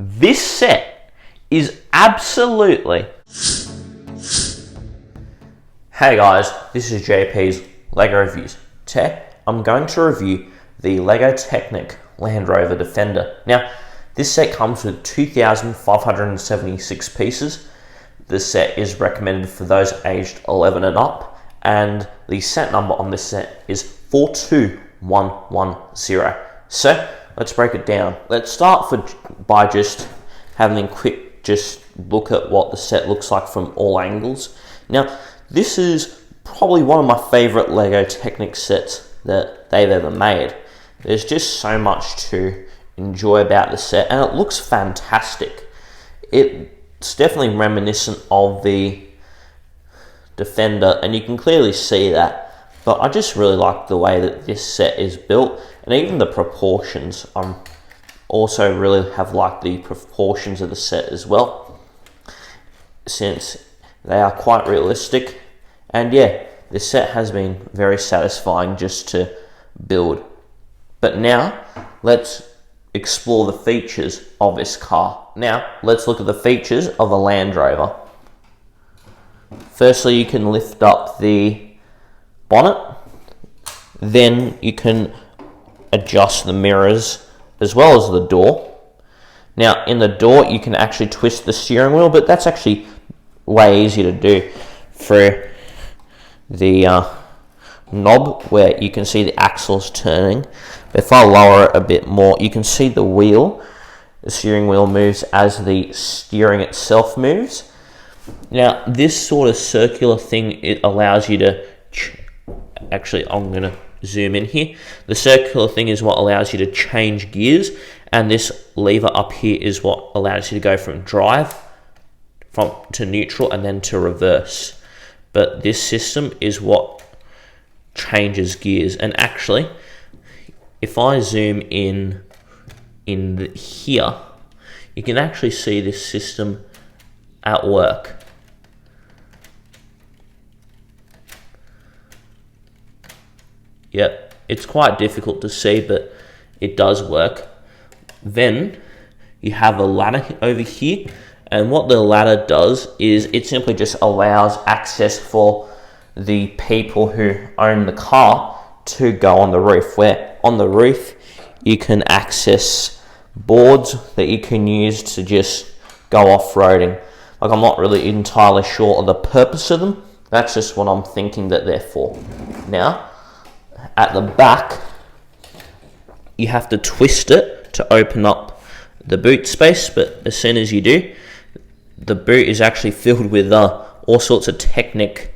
This set is absolutely... Hey guys, this is JP's LEGO Reviews. Today, I'm going to review the LEGO Technic Land Rover Defender. Now, this set comes with 2,576 pieces. This set is recommended for those aged 11 and up, and the set number on this set is 42110. So, let's break it down. Let's start by just having a quick look at what the set looks like from all angles. Now, this is probably one of my favorite LEGO Technic sets that they've ever made. There's just so much to enjoy about the set, and it looks fantastic. It's definitely reminiscent of the Defender, and you can clearly see that, but I just really like the way that this set is built, and even the proportions. Also really have liked the proportions of the set as well, since they are quite realistic. And yeah, this set has been very satisfying just to build. But now, let's explore the features of this car. Now, let's look at the features of a Land Rover. Firstly, you can lift up the bonnet. Then you can adjust the mirrors as well as the door. Now, in the door, you can actually twist the steering wheel, but that's actually way easier to do for the knob, where you can see the axles turning. If I lower it a bit more, you can see the wheel. The steering wheel moves as the steering itself moves. Now, this sort of circular thing, it allows you to... Actually, I'm going to zoom in here. The circular thing is what allows you to change gears, and this lever up here is what allows you to go from drive to neutral and then to reverse. But this system is what changes gears. And actually, if I zoom in here, you can actually see this system at work. Yep, it's quite difficult to see, but it does work. Then you have a ladder over here, and what the ladder does is it simply just allows access for the people who own the car to go on the roof, where on the roof you can access boards that you can use to just go off-roading. Like, I'm not really entirely sure of the purpose of them. That's just what I'm thinking that they're for. Now, at the back, you have to twist it to open up the boot space, but as soon as you do, the boot is actually filled with all sorts of Technic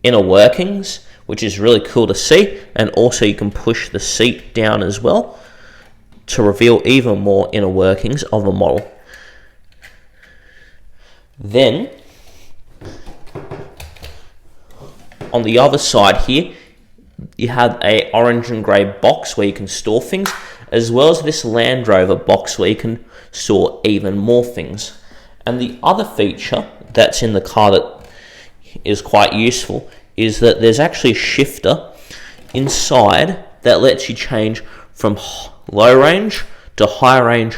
inner workings, which is really cool to see. And also you can push the seat down as well to reveal even more inner workings of the model. Then, on the other side here, you have a orange and grey box where you can store things, as well as this Land Rover box where you can store even more things. And the other feature that's in the car that is quite useful is that there's actually a shifter inside that lets you change from low range to high range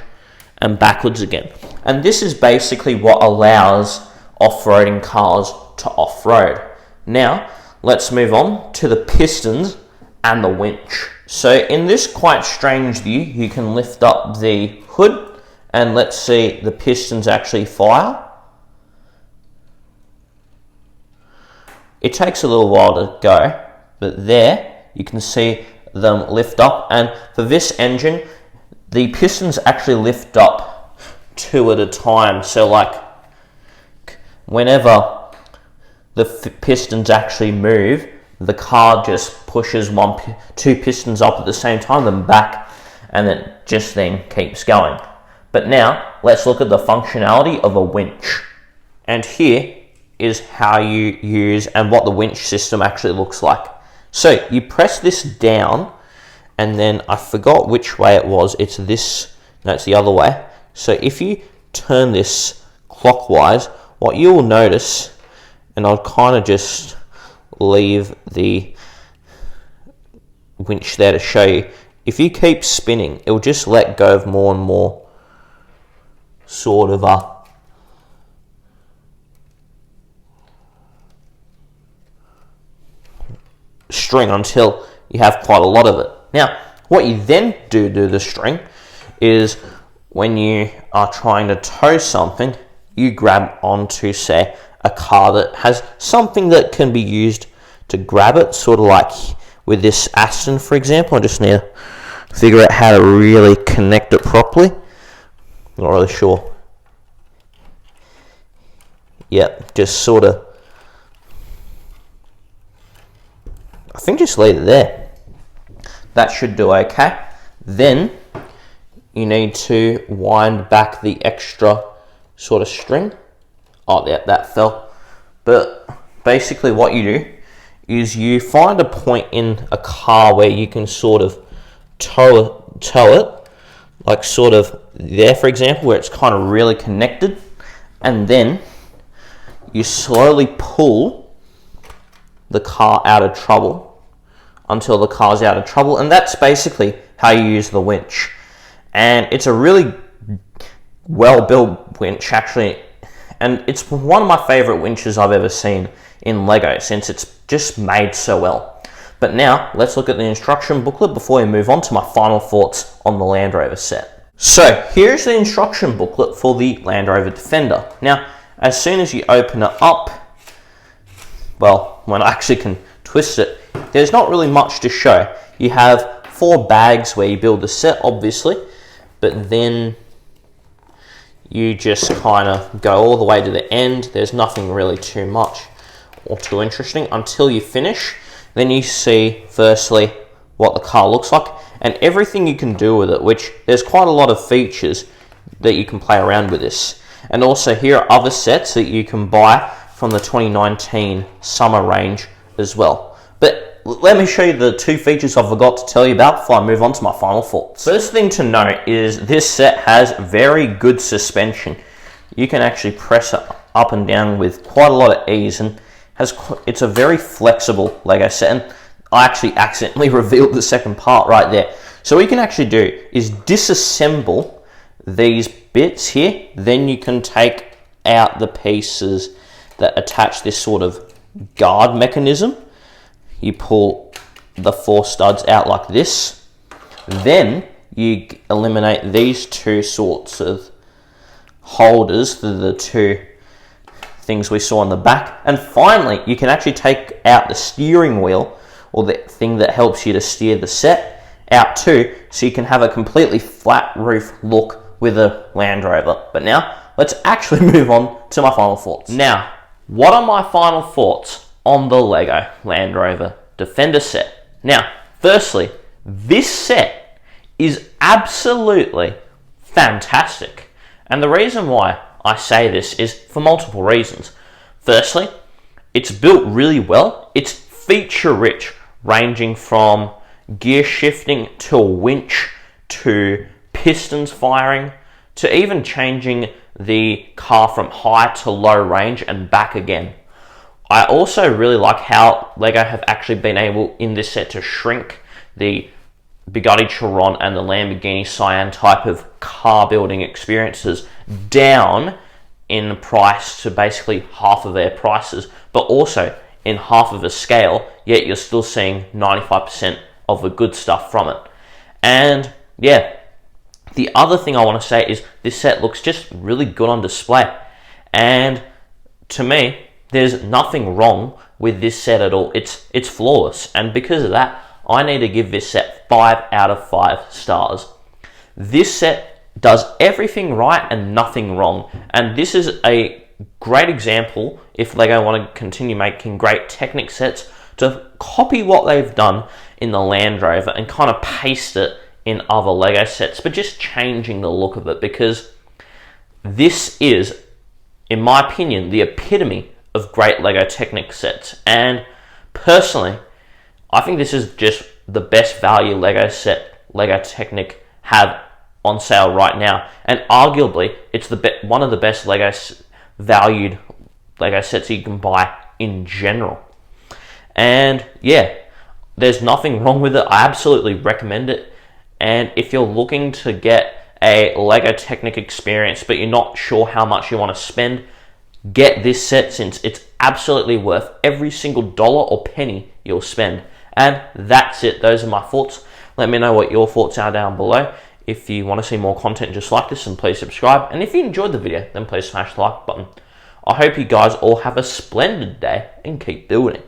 and backwards again. And this is basically what allows off-roading cars to off-road. Now, let's move on to the pistons and the winch. So in this quite strange view, you can lift up the hood, and let's see the pistons actually fire. It takes a little while to go, but there you can see them lift up. And for this engine, the pistons actually lift up 2 at a time. So like, whenever the pistons actually move, the car just pushes 2 pistons up at the same time, then back, and then keeps going. But now, let's look at the functionality of a winch. And here is how you use and what the winch system actually looks like. So, you press this down, and then I forgot which way it was. It's the other way. So if you turn this clockwise, what you will notice, and I'll kind of just leave the winch there to show you, if you keep spinning, it will just let go of more and more sort of string until you have quite a lot of it. Now, what you then do to the string is when you are trying to tow something, you grab onto, say, a car that has something that can be used to grab it, sort of like with this Aston, for example. I just need to figure out how to really connect it properly. Not really sure. Yep, just sort of, I think just leave it there. That should do okay. Then you need to wind back the extra sort of string. Oh, yeah, that fell. But basically what you do is you find a point in a car where you can sort of tow it, like sort of there, for example, where it's kind of really connected, and then you slowly pull the car out of trouble until the car's out of trouble, and that's basically how you use the winch. And it's a really well-built winch, actually, and it's one of my favorite winches I've ever seen in Lego, since it's just made so well. But now let's look at the instruction booklet before we move on to my final thoughts on the Land Rover set. So here's the instruction booklet for the Land Rover Defender. Now, as soon as you open it up, well, when I actually can twist it, there's not really much to show. You have 4 bags where you build the set, obviously, but then you just kind of go all the way to the end. There's nothing really too much or too interesting until you finish. Then you see, firstly, what the car looks like and everything you can do with it, which there's quite a lot of features that you can play around with this. And also here are other sets that you can buy from the 2019 summer range as well. But let me show you the 2 features I forgot to tell you about before I move on to my final thoughts. First thing to note is this set has very good suspension. You can actually press it up and down with quite a lot of ease, and it's a very flexible Lego set. And I actually accidentally revealed the second part right there. So what you can actually do is disassemble these bits here. Then you can take out the pieces that attach this sort of guard mechanism. You pull the 4 studs out like this. Then you eliminate these 2 sorts of holders for the 2 things we saw on the back. And finally, you can actually take out the steering wheel, or the thing that helps you to steer the set, out too, so you can have a completely flat roof look with a Land Rover. But now, let's actually move on to my final thoughts. Now, what are my final thoughts on the Lego Land Rover Defender set? Now, firstly, this set is absolutely fantastic. And the reason why I say this is for multiple reasons. Firstly, it's built really well. It's feature rich, ranging from gear shifting to a winch to pistons firing to even changing the car from high to low range and back again. I also really like how Lego have actually been able in this set to shrink the Bugatti Chiron and the Lamborghini Cyan type of car building experiences down in price to basically half of their prices, but also in half of a scale, yet you're still seeing 95% of the good stuff from it. And yeah, the other thing I want to say is this set looks just really good on display. And to me, there's nothing wrong with this set at all. It's flawless. And because of that, I need to give this set 5 out of 5 stars. This set does everything right and nothing wrong. And this is a great example, if Lego want to continue making great Technic sets, to copy what they've done in the Land Rover and kind of paste it in other Lego sets, but just changing the look of it, because this is, in my opinion, the epitome of great Lego Technic sets. And personally, I think this is just the best value Lego set Lego Technic have on sale right now, and arguably it's one of the best valued Lego sets you can buy in general. And yeah, there's nothing wrong with it. I absolutely recommend it. And if you're looking to get a Lego Technic experience, but you're not sure how much you want to spend, get this set, since it's absolutely worth every single dollar or penny you'll spend. And that's it. Those are my thoughts. Let me know what your thoughts are down below. If you want to see more content just like this, then please subscribe. And if you enjoyed the video, then please smash the like button. I hope you guys all have a splendid day and keep building.